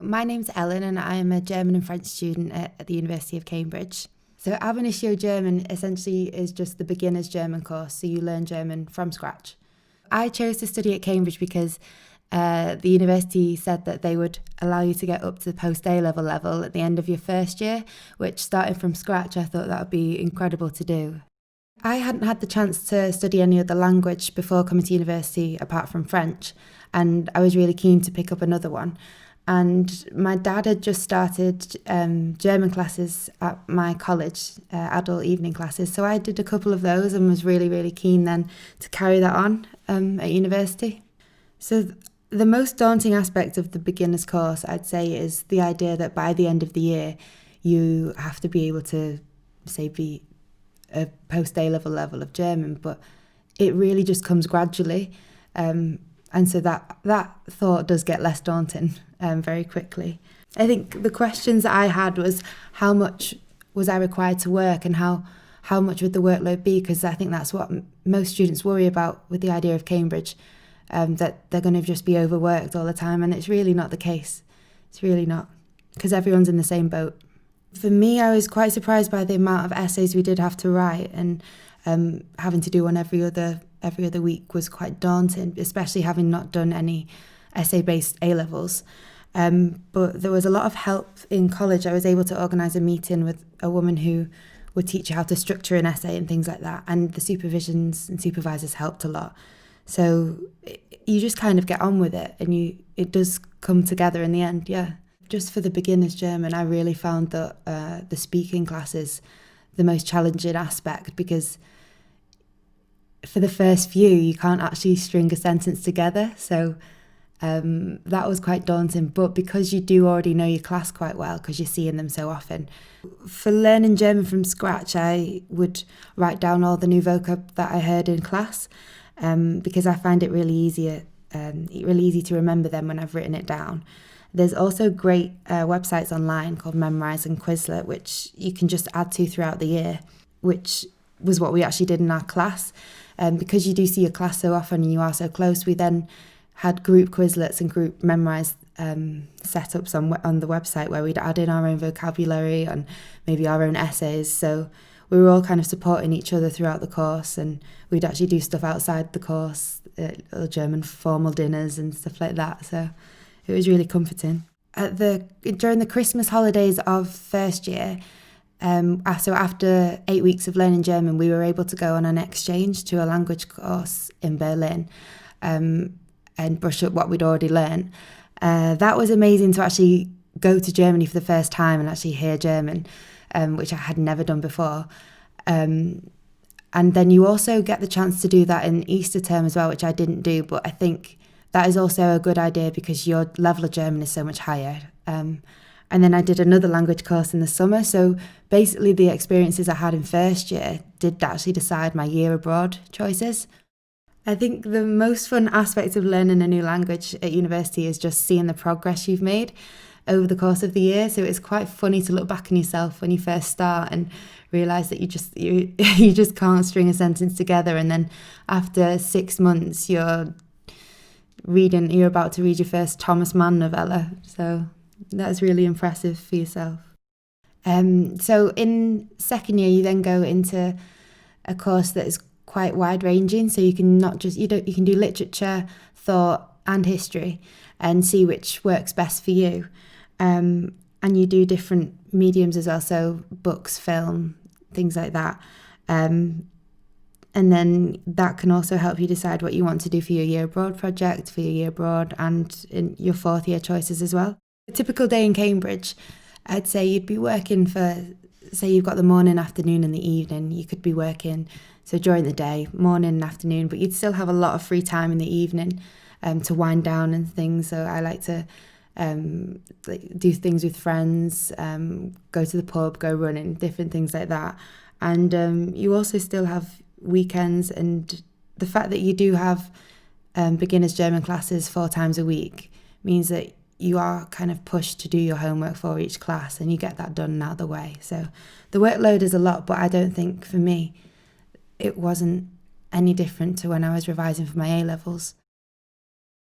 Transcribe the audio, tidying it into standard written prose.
My name's Ellen and I am a German and French student at the University of Cambridge. So Ab Initio German essentially is just the beginner's German course, so you learn German from scratch. I chose to study at Cambridge because the university said that they would allow you to get up to the post-A-level level at the end of your first year, which starting from scratch I thought that would be incredible to do. I hadn't had the chance to study any other language before coming to university apart from French, and I was really keen to pick up another one. And my dad had just started German classes at my college, adult evening classes. So I did a couple of those and was really, really keen then to carry that on at university. So the most daunting aspect of the beginner's course, I'd say, is the idea that by the end of the year, you have to be able to, say, be a post-A-level level of German, but it really just comes gradually. And so that thought does get less daunting very quickly. I think the questions that I had was how much was I required to work and how much would the workload be, because I think that's what most students worry about with the idea of Cambridge, that they're going to just be overworked all the time, and it's really not the case. It's really not, because everyone's in the same boat. For me, I was quite surprised by the amount of essays we did have to write, and having to do one every other week was quite daunting, especially having not done any essay-based A-levels. But there was a lot of help in college. I was able to organise a meeting with a woman who would teach you how to structure an essay and things like that, and the supervisions and supervisors helped a lot. So you just kind of get on with it, and it does come together in the end, yeah. Just for the beginner's German, I really found that the speaking classes the most challenging aspect, because for the first few you can't actually string a sentence together, so that was quite daunting. But because you do already know your class quite well, because you're seeing them so often, for learning German from scratch, I would write down all the new vocab that I heard in class, because I find it really easy to remember them when I've written it down. There's also great websites online called Memrise and Quizlet, which you can just add to throughout the year, which was what we actually did in our class. Because you do see your class so often and you are so close, we then had group Quizlets and group Memrise setups on the website where we'd add in our own vocabulary and maybe our own essays. So we were all kind of supporting each other throughout the course, and we'd actually do stuff outside the course, German formal dinners and stuff like that. So it was really comforting. During the Christmas holidays of first year, so after 8 weeks of learning German, we were able to go on an exchange to a language course in Berlin and brush up what we'd already learned. That was amazing to actually go to Germany for the first time and actually hear German, which I had never done before. And then you also get the chance to do that in Easter term as well, which I didn't do, but I think that is also a good idea because your level of German is so much higher. And then I did another language course in the summer. So basically the experiences I had in first year did actually decide my year abroad choices. I think the most fun aspect of learning a new language at university is just seeing the progress you've made over the course of the year. So it's quite funny to look back on yourself when you first start and realise that you just can't string a sentence together. And then after 6 months, you're about to read your first Thomas Mann novella, so that's really impressive for yourself. So in second year, you then go into a course that is quite wide-ranging. So you can you can do literature, thought, and history, and see which works best for you. And you do different mediums as well, so books, film, things like that. And then that can also help you decide what you want to do for your year abroad project, for your year abroad, and in your fourth year choices as well. A typical day in Cambridge, I'd say you'd be working for, say you've got the morning, afternoon and the evening. You could be working, so during the day, morning and afternoon, but you'd still have a lot of free time in the evening to wind down and things. So I like to do things with friends, go to the pub, go running, different things like that. And you also still have weekends, and the fact that you do have beginners German classes 4 times a week means that you are kind of pushed to do your homework for each class, and you get that done and out of the way. So the workload is a lot, but I don't think for me it wasn't any different to when I was revising for my A-levels.